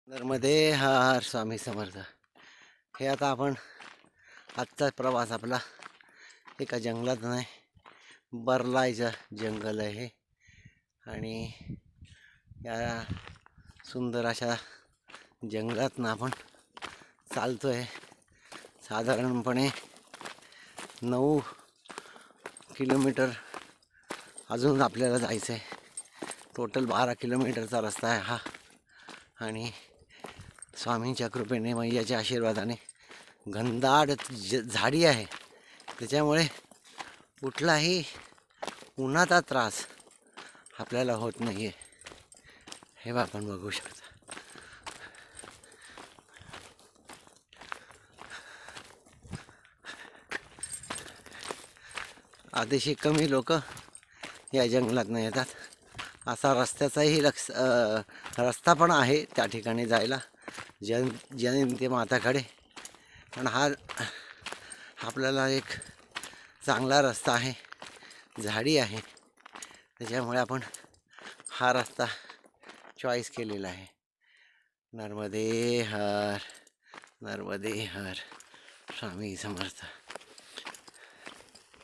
नर्मदे हर स्वामी समर्थ. हे आता आपण आजचा प्रवास आपला एका जंगलात नाही, बरलायचं जंगल आहे हे. आणि या सुंदर अशा जंगलातनं आपण चालतोय. साधारणपणे 9 किलोमीटर अजून आपल्याला जायचं आहे. टोटल 12 किलोमीटरचा रस्ता आहे हा. आणि स्वामींच्या कृपेने, मैयाच्या आशीर्वादाने घनदाट झाडी आहे, त्याच्यामुळे कुठलाही उन्हाचा त्रास आपल्याला होत नाही आहे. हे आपण बघू शकता. अतिशय कमी लोक या जंगलातनं येतात. असा रस्त्याचाही रस्ता पण आहे त्या ठिकाणी जायला, जयंती माताकडे. पण हा आपल्याला एक चांगला रस्ता आहे, झाडी आहे, त्याच्यामुळे आपण हा रस्ता चॉईस केलेला आहे. नर्मदे हर, नर्मदे हर, स्वामी समर्थ.